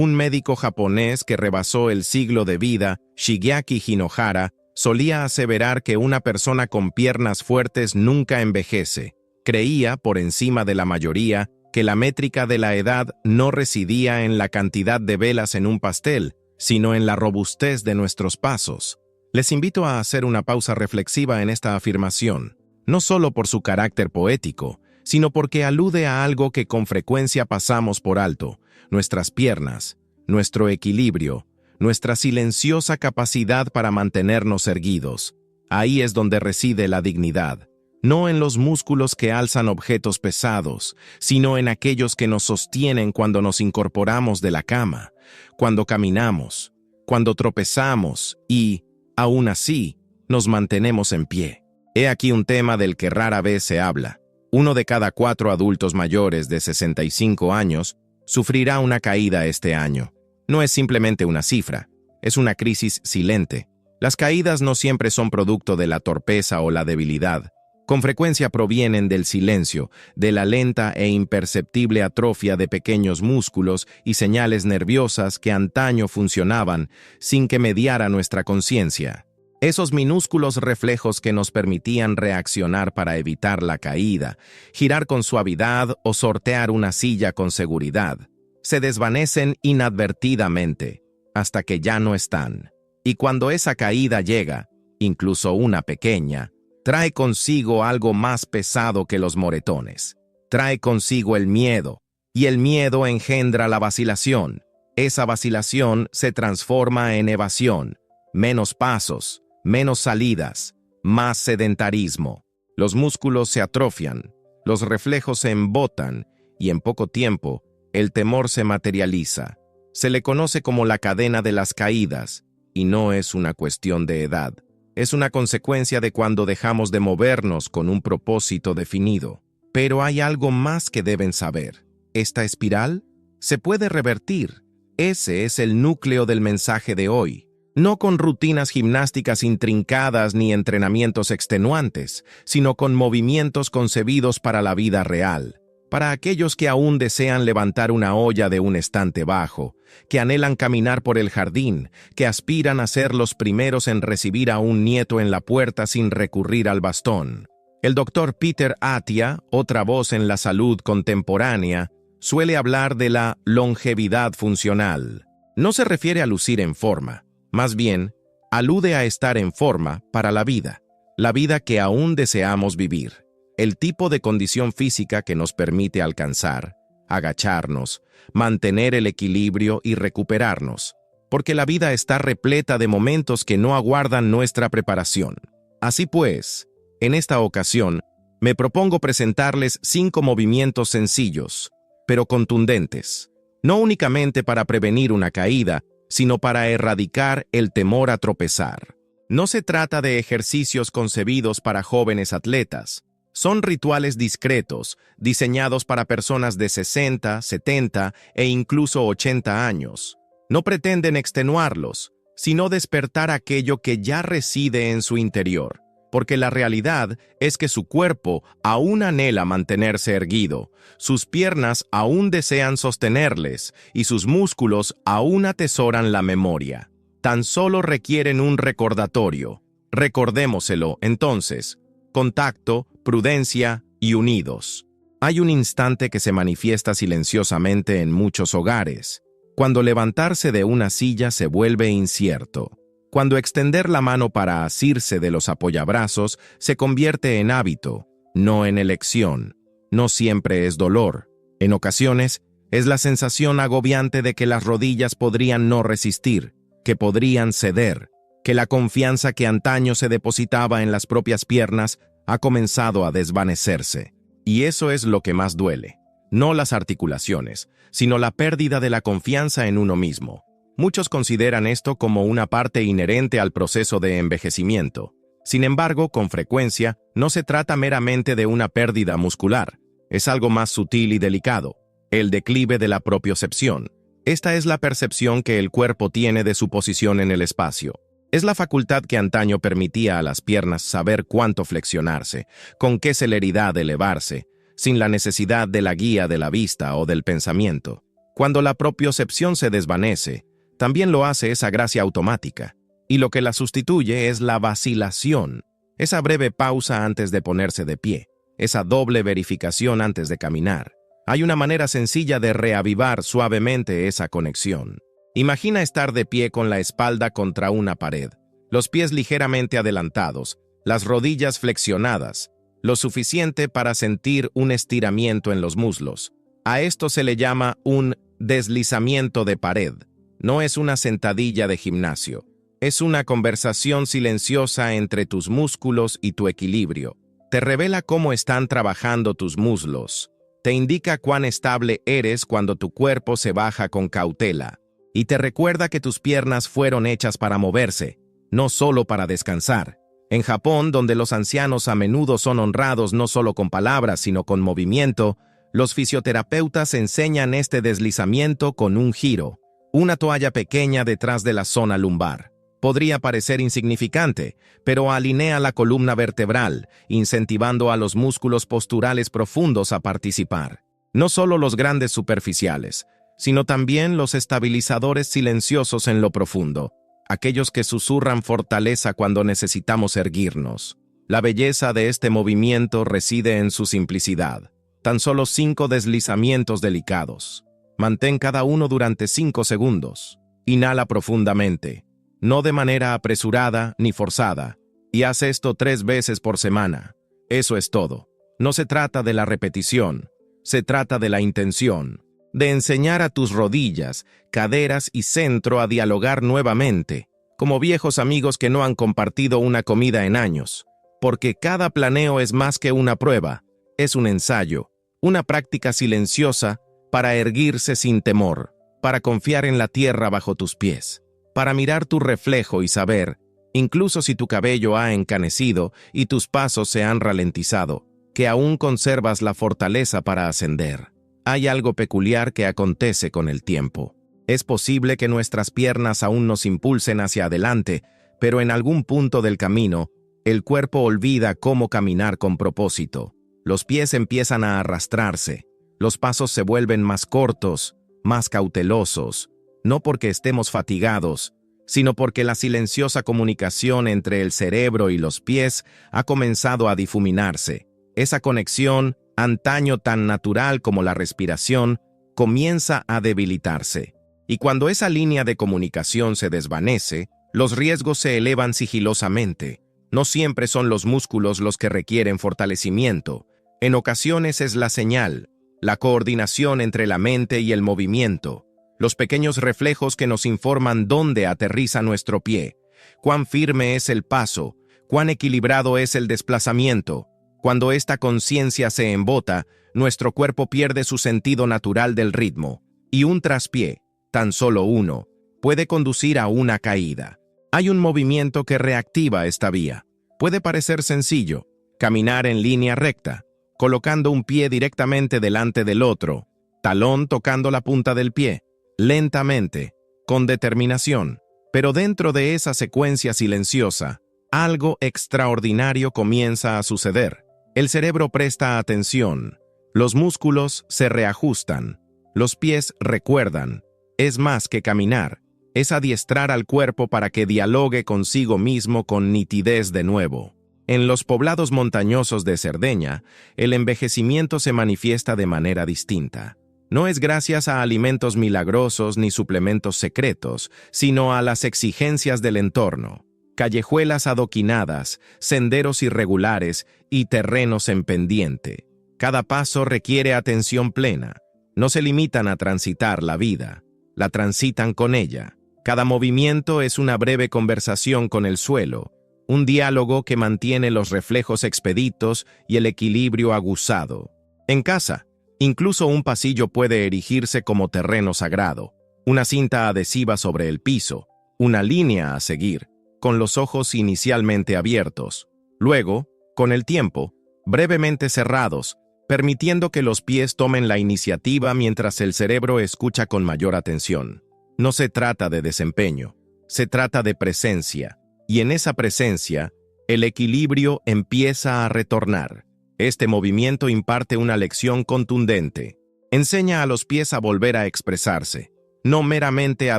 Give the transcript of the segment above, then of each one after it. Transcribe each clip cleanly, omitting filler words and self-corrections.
Un médico japonés que rebasó el siglo de vida, Shigeaki Hinohara, solía aseverar que una persona con piernas fuertes nunca envejece. Creía, por encima de la mayoría, que la métrica de la edad no residía en la cantidad de velas en un pastel, sino en la robustez de nuestros pasos. Les invito a hacer una pausa reflexiva en esta afirmación, no solo por su carácter poético, sino porque alude a algo que con frecuencia pasamos por alto: nuestras piernas, nuestro equilibrio, nuestra silenciosa capacidad para mantenernos erguidos. Ahí es donde reside la dignidad, no en los músculos que alzan objetos pesados, sino en aquellos que nos sostienen cuando nos incorporamos de la cama, cuando caminamos, cuando tropezamos y, aún así, nos mantenemos en pie. He aquí un tema del que rara vez se habla. 1 de cada 4 adultos mayores de 65 años sufrirá una caída este año. No es simplemente una cifra, es una crisis silente. Las caídas no siempre son producto de la torpeza o la debilidad. Con frecuencia provienen del silencio, de la lenta e imperceptible atrofia de pequeños músculos y señales nerviosas que antaño funcionaban sin que mediara nuestra conciencia. Esos minúsculos reflejos que nos permitían reaccionar para evitar la caída, girar con suavidad o sortear una silla con seguridad, se desvanecen inadvertidamente, hasta que ya no están. Y cuando esa caída llega, incluso una pequeña, trae consigo algo más pesado que los moretones. Trae consigo el miedo, y el miedo engendra la vacilación. Esa vacilación se transforma en evasión, menos pasos, menos salidas, más sedentarismo. Los músculos se atrofian, los reflejos se embotan, y en poco tiempo, el temor se materializa. Se le conoce como la cadena de las caídas, y no es una cuestión de edad. Es una consecuencia de cuando dejamos de movernos con un propósito definido. Pero hay algo más que deben saber. Esta espiral se puede revertir. Ese es el núcleo del mensaje de hoy. No con rutinas gimnásticas intrincadas ni entrenamientos extenuantes, sino con movimientos concebidos para la vida real. Para aquellos que aún desean levantar una olla de un estante bajo, que anhelan caminar por el jardín, que aspiran a ser los primeros en recibir a un nieto en la puerta sin recurrir al bastón. El doctor Peter Attia, otra voz en la salud contemporánea, suele hablar de la longevidad funcional. No se refiere a lucir en forma, más bien, alude a estar en forma para la vida que aún deseamos vivir. El tipo de condición física que nos permite alcanzar, agacharnos, mantener el equilibrio y recuperarnos, porque la vida está repleta de momentos que no aguardan nuestra preparación. Así pues, en esta ocasión, me propongo presentarles 5 movimientos sencillos, pero contundentes, no únicamente para prevenir una caída, sino para erradicar el temor a tropezar. No se trata de ejercicios concebidos para jóvenes atletas. Son rituales discretos, diseñados para personas de 60, 70 e incluso 80 años. No pretenden extenuarlos, sino despertar aquello que ya reside en su interior, porque la realidad es que su cuerpo aún anhela mantenerse erguido, sus piernas aún desean sostenerles y sus músculos aún atesoran la memoria. Tan solo requieren un recordatorio. Recordémoselo, entonces. Contacto, prudencia y unidos. Hay un instante que se manifiesta silenciosamente en muchos hogares, cuando levantarse de una silla se vuelve incierto, cuando extender la mano para asirse de los apoyabrazos se convierte en hábito, no en elección. No siempre es dolor. En ocasiones, es la sensación agobiante de que las rodillas podrían no resistir, que podrían ceder, que la confianza que antaño se depositaba en las propias piernas ha comenzado a desvanecerse. Y eso es lo que más duele. No las articulaciones, sino la pérdida de la confianza en uno mismo. Muchos consideran esto como una parte inherente al proceso de envejecimiento. Sin embargo, con frecuencia, no se trata meramente de una pérdida muscular. Es algo más sutil y delicado, el declive de la propiocepción. Esta es la percepción que el cuerpo tiene de su posición en el espacio. Es la facultad que antaño permitía a las piernas saber cuánto flexionarse, con qué celeridad elevarse, sin la necesidad de la guía de la vista o del pensamiento. Cuando la propiocepción se desvanece, también lo hace esa gracia automática, y lo que la sustituye es la vacilación, esa breve pausa antes de ponerse de pie, esa doble verificación antes de caminar. Hay una manera sencilla de reavivar suavemente esa conexión. Imagina estar de pie con la espalda contra una pared, los pies ligeramente adelantados, las rodillas flexionadas, lo suficiente para sentir un estiramiento en los muslos. A esto se le llama un deslizamiento de pared. No es una sentadilla de gimnasio. Es una conversación silenciosa entre tus músculos y tu equilibrio. Te revela cómo están trabajando tus muslos. Te indica cuán estable eres cuando tu cuerpo se baja con cautela. Y te recuerda que tus piernas fueron hechas para moverse, no solo para descansar. En Japón, donde los ancianos a menudo son honrados no solo con palabras, sino con movimiento, los fisioterapeutas enseñan este deslizamiento con un giro, una toalla pequeña detrás de la zona lumbar. Podría parecer insignificante, pero alinea la columna vertebral, incentivando a los músculos posturales profundos a participar. No solo los grandes superficiales, sino también los estabilizadores silenciosos en lo profundo, aquellos que susurran fortaleza cuando necesitamos erguirnos. La belleza de este movimiento reside en su simplicidad. Tan solo 5 deslizamientos delicados. Mantén cada uno durante 5 segundos. Inhala profundamente, no de manera apresurada ni forzada, y haz esto 3 veces por semana. Eso es todo. No se trata de la repetición, se trata de la intención, de enseñar a tus rodillas, caderas y centro a dialogar nuevamente, como viejos amigos que no han compartido una comida en años, porque cada planeo es más que una prueba, es un ensayo, una práctica silenciosa para erguirse sin temor, para confiar en la tierra bajo tus pies, para mirar tu reflejo y saber, incluso si tu cabello ha encanecido y tus pasos se han ralentizado, que aún conservas la fortaleza para ascender. Hay algo peculiar que acontece con el tiempo. Es posible que nuestras piernas aún nos impulsen hacia adelante, pero en algún punto del camino, el cuerpo olvida cómo caminar con propósito. Los pies empiezan a arrastrarse, los pasos se vuelven más cortos, más cautelosos, no porque estemos fatigados, sino porque la silenciosa comunicación entre el cerebro y los pies ha comenzado a difuminarse. Esa conexión, antaño tan natural como la respiración, comienza a debilitarse. Y cuando esa línea de comunicación se desvanece, los riesgos se elevan sigilosamente. No siempre son los músculos los que requieren fortalecimiento. En ocasiones es la señal, la coordinación entre la mente y el movimiento, los pequeños reflejos que nos informan dónde aterriza nuestro pie, cuán firme es el paso, cuán equilibrado es el desplazamiento. Cuando esta conciencia se embota, nuestro cuerpo pierde su sentido natural del ritmo, y un traspié, tan solo uno, puede conducir a una caída. Hay un movimiento que reactiva esta vía. Puede parecer sencillo, caminar en línea recta, colocando un pie directamente delante del otro, talón tocando la punta del pie, lentamente, con determinación. Pero dentro de esa secuencia silenciosa, algo extraordinario comienza a suceder. El cerebro presta atención, los músculos se reajustan, los pies recuerdan. Es más que caminar, es adiestrar al cuerpo para que dialogue consigo mismo con nitidez de nuevo. En los poblados montañosos de Cerdeña, el envejecimiento se manifiesta de manera distinta. No es gracias a alimentos milagrosos ni suplementos secretos, sino a las exigencias del entorno. Callejuelas adoquinadas, senderos irregulares y terrenos en pendiente. Cada paso requiere atención plena. No se limitan a transitar la vida, la transitan con ella. Cada movimiento es una breve conversación con el suelo, un diálogo que mantiene los reflejos expeditos y el equilibrio aguzado. En casa, incluso un pasillo puede erigirse como terreno sagrado, una cinta adhesiva sobre el piso, una línea a seguir, con los ojos inicialmente abiertos, luego, con el tiempo, brevemente cerrados, permitiendo que los pies tomen la iniciativa mientras el cerebro escucha con mayor atención. No se trata de desempeño, se trata de presencia, y en esa presencia, el equilibrio empieza a retornar. Este movimiento imparte una lección contundente. Enseña a los pies a volver a expresarse, no meramente a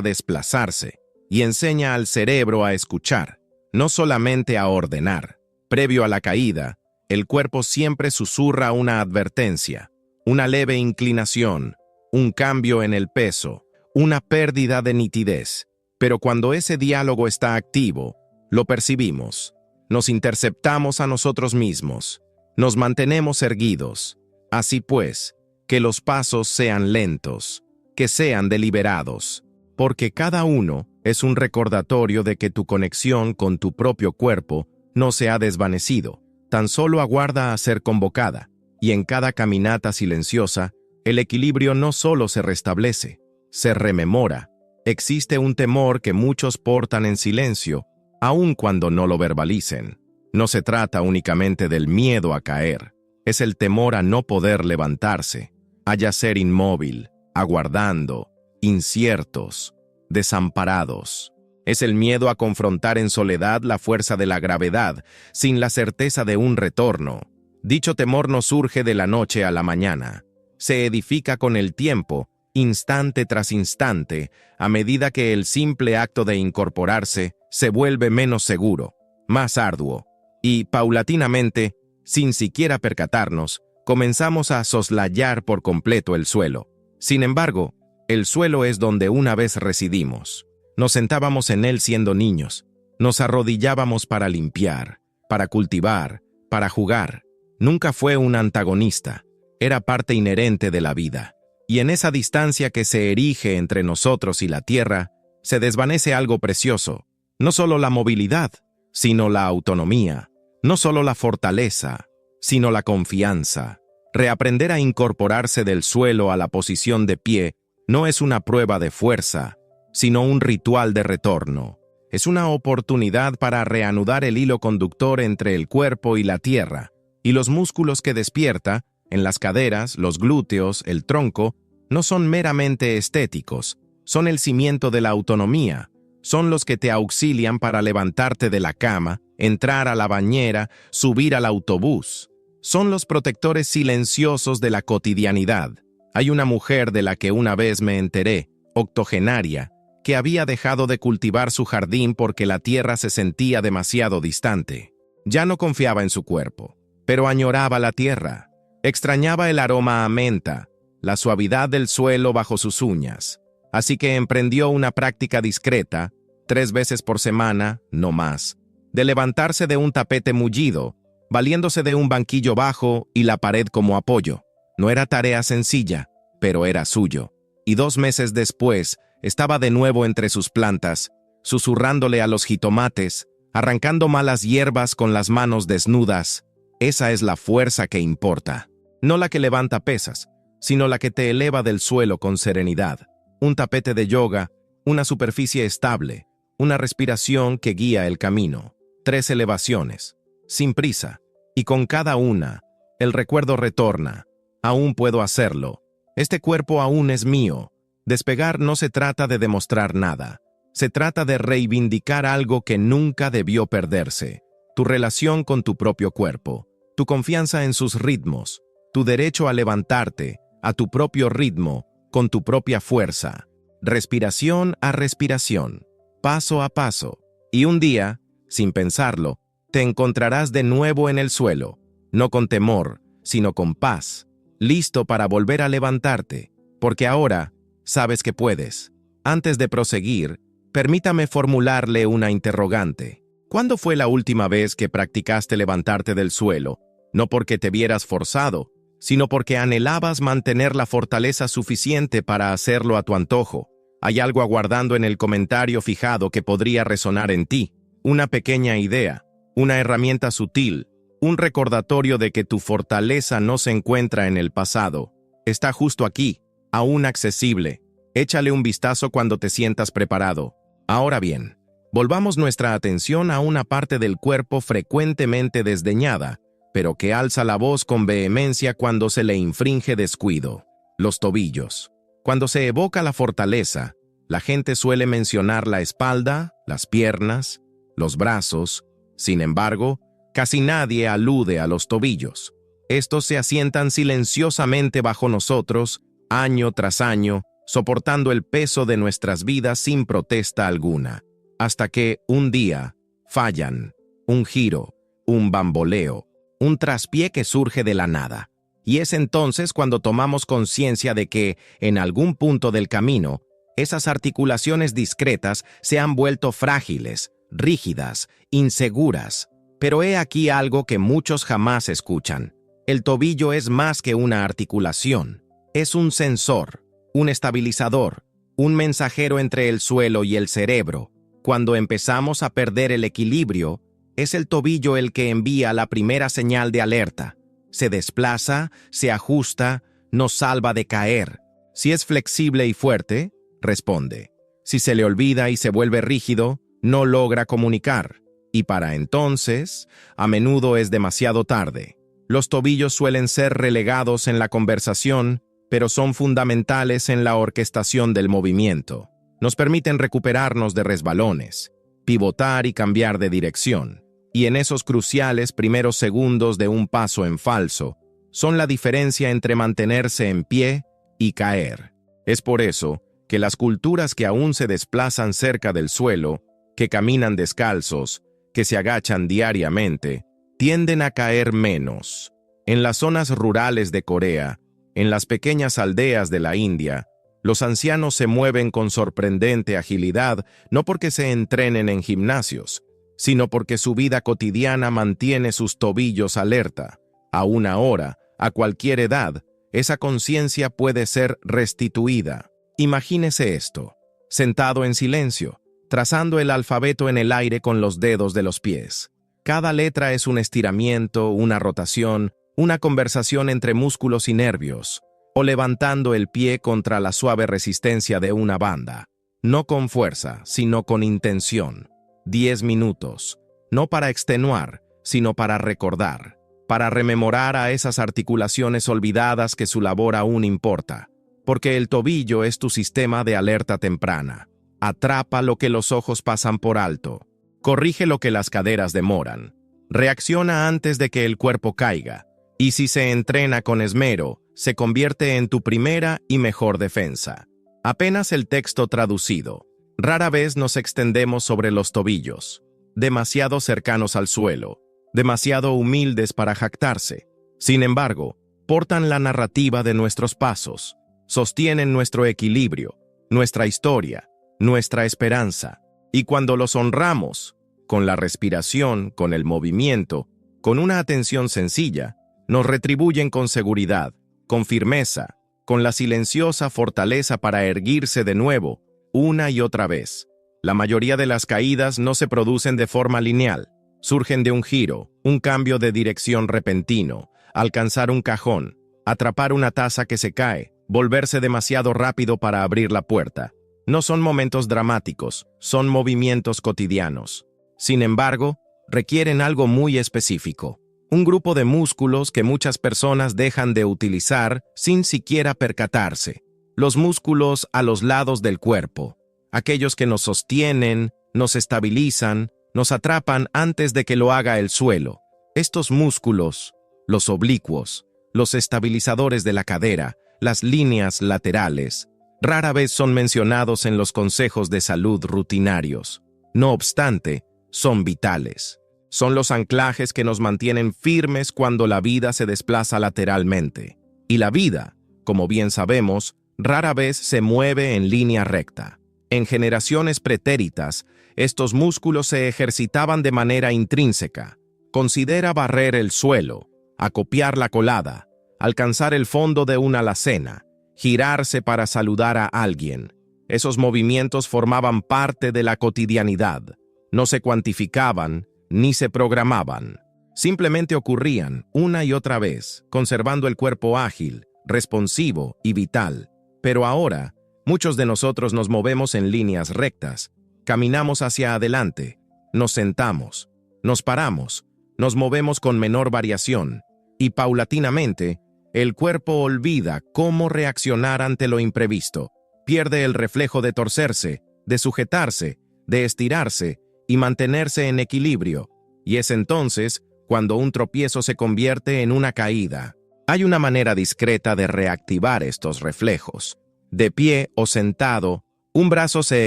desplazarse, y enseña al cerebro a escuchar, no solamente a ordenar. Previo a la caída, el cuerpo siempre susurra una advertencia, una leve inclinación, un cambio en el peso, una pérdida de nitidez. Pero cuando ese diálogo está activo, lo percibimos, nos interceptamos a nosotros mismos, nos mantenemos erguidos. Así pues, que los pasos sean lentos, que sean deliberados, porque cada uno es un recordatorio de que tu conexión con tu propio cuerpo no se ha desvanecido, tan solo aguarda a ser convocada, y en cada caminata silenciosa, el equilibrio no solo se restablece, se rememora. Existe un temor que muchos portan en silencio, aun cuando no lo verbalicen. No se trata únicamente del miedo a caer, es el temor a no poder levantarse, a yacer inmóvil, aguardando, inciertos, desamparados. Es el miedo a confrontar en soledad la fuerza de la gravedad, sin la certeza de un retorno. Dicho temor no surge de la noche a la mañana. Se edifica con el tiempo, instante tras instante, a medida que el simple acto de incorporarse se vuelve menos seguro, más arduo, y, paulatinamente, sin siquiera percatarnos, comenzamos a soslayar por completo el suelo. Sin embargo, el suelo es donde una vez residimos. Nos sentábamos en él siendo niños, nos arrodillábamos para limpiar, para cultivar, para jugar. Nunca fue un antagonista, era parte inherente de la vida. Y en esa distancia que se erige entre nosotros y la tierra, se desvanece algo precioso, no solo la movilidad, sino la autonomía, no solo la fortaleza, sino la confianza. Reaprender a incorporarse del suelo a la posición de pie no es una prueba de fuerza, sino un ritual de retorno. Es una oportunidad para reanudar el hilo conductor entre el cuerpo y la tierra, y los músculos que despierta, en las caderas, los glúteos, el tronco, no son meramente estéticos, son el cimiento de la autonomía, son los que te auxilian para levantarte de la cama, entrar a la bañera, subir al autobús. Son los protectores silenciosos de la cotidianidad. Hay una mujer de la que una vez me enteré, octogenaria, que había dejado de cultivar su jardín porque la tierra se sentía demasiado distante. Ya no confiaba en su cuerpo, pero añoraba la tierra. Extrañaba el aroma a menta, la suavidad del suelo bajo sus uñas. Así que emprendió una práctica discreta, 3 veces por semana, no más, de levantarse de un tapete mullido, valiéndose de un banquillo bajo y la pared como apoyo. No era tarea sencilla, pero era suyo. Y 2 meses después, estaba de nuevo entre sus plantas, susurrándole a los jitomates, arrancando malas hierbas con las manos desnudas. Esa es la fuerza que importa, no la que levanta pesas, sino la que te eleva del suelo con serenidad. Un tapete de yoga, una superficie estable, una respiración que guía el camino, 3 elevaciones, sin prisa, y con cada una, el recuerdo retorna. Aún puedo hacerlo. Este cuerpo aún es mío. Despegar no se trata de demostrar nada. Se trata de reivindicar algo que nunca debió perderse. Tu relación con tu propio cuerpo, tu confianza en sus ritmos, tu derecho a levantarte, a tu propio ritmo, con tu propia fuerza, respiración a respiración, paso a paso. Y un día, sin pensarlo, te encontrarás de nuevo en el suelo, no con temor, sino con paz, listo para volver a levantarte, porque ahora sabes que puedes. Antes de proseguir, permítame formularle una interrogante. ¿Cuándo fue la última vez que practicaste levantarte del suelo? No porque te vieras forzado, sino porque anhelabas mantener la fortaleza suficiente para hacerlo a tu antojo. Hay algo aguardando en el comentario fijado que podría resonar en ti, una pequeña idea, una herramienta sutil, un recordatorio de que tu fortaleza no se encuentra en el pasado, está justo aquí, aún accesible. Échale un vistazo cuando te sientas preparado. Ahora bien, volvamos nuestra atención a una parte del cuerpo frecuentemente desdeñada, pero que alza la voz con vehemencia cuando se le infringe descuido: los tobillos. Cuando se evoca la fortaleza, la gente suele mencionar la espalda, las piernas, los brazos. Sin embargo, casi nadie alude a los tobillos. Estos se asientan silenciosamente bajo nosotros, año tras año, soportando el peso de nuestras vidas sin protesta alguna, hasta que, un día, fallan, un giro, un bamboleo, un traspié que surge de la nada. Y es entonces cuando tomamos conciencia de que, en algún punto del camino, esas articulaciones discretas se han vuelto frágiles, rígidas, inseguras. Pero he aquí algo que muchos jamás escuchan. El tobillo es más que una articulación. Es un sensor, un estabilizador, un mensajero entre el suelo y el cerebro. Cuando empezamos a perder el equilibrio, es el tobillo el que envía la primera señal de alerta. Se desplaza, se ajusta, nos salva de caer. Si es flexible y fuerte, responde. Si se le olvida y se vuelve rígido, no logra comunicar. Y para entonces, a menudo es demasiado tarde. Los tobillos suelen ser relegados en la conversación, pero son fundamentales en la orquestación del movimiento. Nos permiten recuperarnos de resbalones, pivotar y cambiar de dirección. Y en esos cruciales primeros segundos de un paso en falso, son la diferencia entre mantenerse en pie y caer. Es por eso que las culturas que aún se desplazan cerca del suelo, que caminan descalzos, que se agachan diariamente, tienden a caer menos. En las zonas rurales de Corea, en las pequeñas aldeas de la India, los ancianos se mueven con sorprendente agilidad no porque se entrenen en gimnasios, sino porque su vida cotidiana mantiene sus tobillos alerta. A una hora, a cualquier edad, esa conciencia puede ser restituida. Imagínese esto, sentado en silencio, trazando el alfabeto en el aire con los dedos de los pies. Cada letra es un estiramiento, una rotación, una conversación entre músculos y nervios, o levantando el pie contra la suave resistencia de una banda. No con fuerza, sino con intención. 10 minutos, no para extenuar, sino para recordar, para rememorar a esas articulaciones olvidadas que su labor aún importa, porque el tobillo es tu sistema de alerta temprana. Atrapa lo que los ojos pasan por alto, corrige lo que las caderas demoran, reacciona antes de que el cuerpo caiga, y si se entrena con esmero, se convierte en tu primera y mejor defensa. Apenas el texto traducido. Rara vez nos extendemos sobre los tobillos, demasiado cercanos al suelo, demasiado humildes para jactarse. Sin embargo, portan la narrativa de nuestros pasos, sostienen nuestro equilibrio, nuestra historia, nuestra esperanza. Y cuando los honramos, con la respiración, con el movimiento, con una atención sencilla, nos retribuyen con seguridad, con firmeza, con la silenciosa fortaleza para erguirse de nuevo, una y otra vez. La mayoría de las caídas no se producen de forma lineal, surgen de un giro, un cambio de dirección repentino, alcanzar un cajón, atrapar una taza que se cae, volverse demasiado rápido para abrir la puerta. No son momentos dramáticos, son movimientos cotidianos. Sin embargo, requieren algo muy específico. Un grupo de músculos que muchas personas dejan de utilizar sin siquiera percatarse. Los músculos a los lados del cuerpo, aquellos que nos sostienen, nos estabilizan, nos atrapan antes de que lo haga el suelo. Estos músculos, los oblicuos, los estabilizadores de la cadera, las líneas laterales, rara vez son mencionados en los consejos de salud rutinarios. No obstante, son vitales. Son los anclajes que nos mantienen firmes cuando la vida se desplaza lateralmente. Y la vida, como bien sabemos, rara vez se mueve en línea recta. En generaciones pretéritas, estos músculos se ejercitaban de manera intrínseca. Considera barrer el suelo, acopiar la colada, alcanzar el fondo de una alacena, girarse para saludar a alguien. Esos movimientos formaban parte de la cotidianidad. No se cuantificaban ni se programaban. Simplemente ocurrían una y otra vez, conservando el cuerpo ágil, responsivo y vital. Pero ahora, muchos de nosotros nos movemos en líneas rectas, caminamos hacia adelante, nos sentamos, nos paramos, nos movemos con menor variación, y paulatinamente, el cuerpo olvida cómo reaccionar ante lo imprevisto, pierde el reflejo de torcerse, de sujetarse, de estirarse y mantenerse en equilibrio, y es entonces cuando un tropiezo se convierte en una caída, Hay una manera discreta de reactivar estos reflejos. De pie o sentado, un brazo se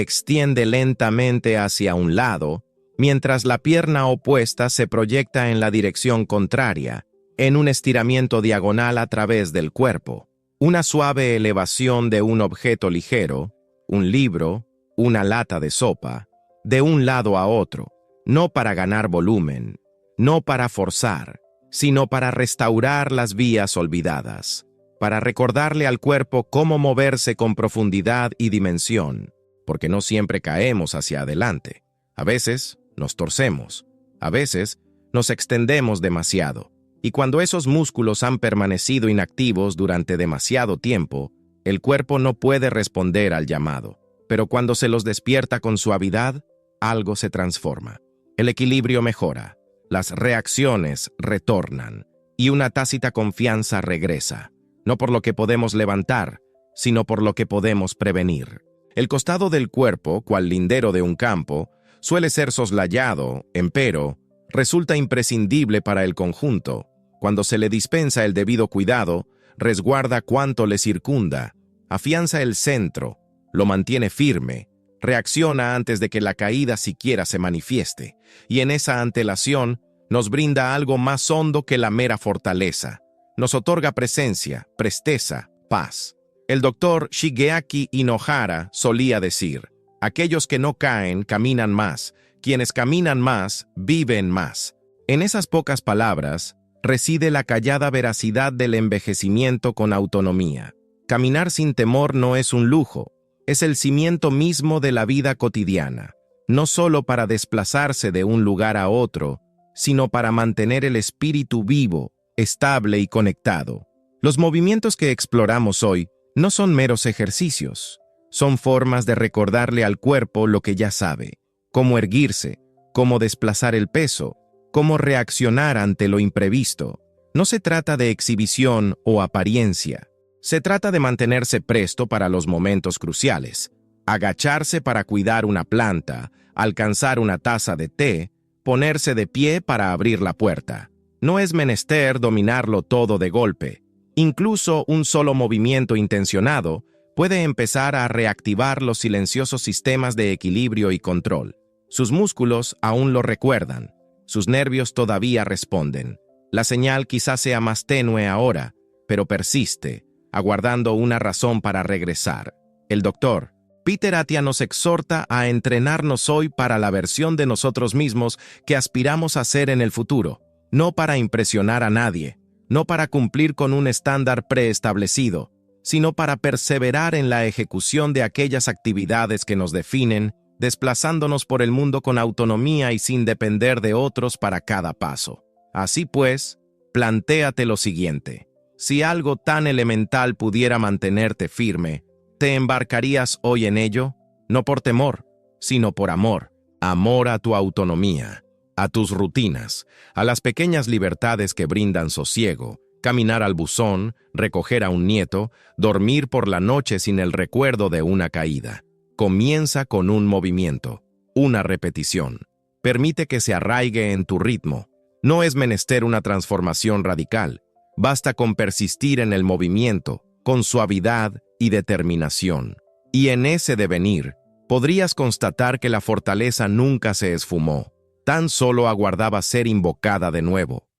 extiende lentamente hacia un lado, mientras la pierna opuesta se proyecta en la dirección contraria, en un estiramiento diagonal a través del cuerpo. Una suave elevación de un objeto ligero, un libro, una lata de sopa, de un lado a otro, no para ganar volumen, no para forzar, sino para restaurar las vías olvidadas, para recordarle al cuerpo cómo moverse con profundidad y dimensión, porque no siempre caemos hacia adelante. A veces nos torcemos, a veces nos extendemos demasiado, y cuando esos músculos han permanecido inactivos durante demasiado tiempo, el cuerpo no puede responder al llamado. Pero cuando se los despierta con suavidad, algo se transforma. El equilibrio mejora, las reacciones retornan, y una tácita confianza regresa, no por lo que podemos levantar, sino por lo que podemos prevenir. El costado del cuerpo, cual lindero de un campo, suele ser soslayado, empero, resulta imprescindible para el conjunto. Cuando se le dispensa el debido cuidado, resguarda cuanto le circunda, afianza el centro, lo mantiene firme, reacciona antes de que la caída siquiera se manifieste, y en esa antelación nos brinda algo más hondo que la mera fortaleza. Nos otorga presencia, presteza, paz. El doctor Shigeaki Hinohara solía decir, aquellos que no caen caminan más, quienes caminan más viven más. En esas pocas palabras reside la callada veracidad del envejecimiento con autonomía. Caminar sin temor no es un lujo, es el cimiento mismo de la vida cotidiana, no solo para desplazarse de un lugar a otro, sino para mantener el espíritu vivo, estable y conectado. Los movimientos que exploramos hoy no son meros ejercicios, son formas de recordarle al cuerpo lo que ya sabe, cómo erguirse, cómo desplazar el peso, cómo reaccionar ante lo imprevisto. No se trata de exhibición o apariencia, se trata de mantenerse presto para los momentos cruciales, agacharse para cuidar una planta, alcanzar una taza de té, ponerse de pie para abrir la puerta. No es menester dominarlo todo de golpe. Incluso un solo movimiento intencionado puede empezar a reactivar los silenciosos sistemas de equilibrio y control. Sus músculos aún lo recuerdan, sus nervios todavía responden. La señal quizás sea más tenue ahora, pero persiste, aguardando una razón para regresar. El doctor Peter Attia nos exhorta a entrenarnos hoy para la versión de nosotros mismos que aspiramos a ser en el futuro, no para impresionar a nadie, no para cumplir con un estándar preestablecido, sino para perseverar en la ejecución de aquellas actividades que nos definen, desplazándonos por el mundo con autonomía y sin depender de otros para cada paso. Así pues, plantéate lo siguiente. Si algo tan elemental pudiera mantenerte firme, ¿te embarcarías hoy en ello? No por temor, sino por amor. Amor a tu autonomía, a tus rutinas, a las pequeñas libertades que brindan sosiego, caminar al buzón, recoger a un nieto, dormir por la noche sin el recuerdo de una caída. Comienza con un movimiento, una repetición. Permite que se arraigue en tu ritmo. No es menester una transformación radical. Basta con persistir en el movimiento, con suavidad y determinación. Y en ese devenir, podrías constatar que la fortaleza nunca se esfumó, tan solo aguardaba ser invocada de nuevo.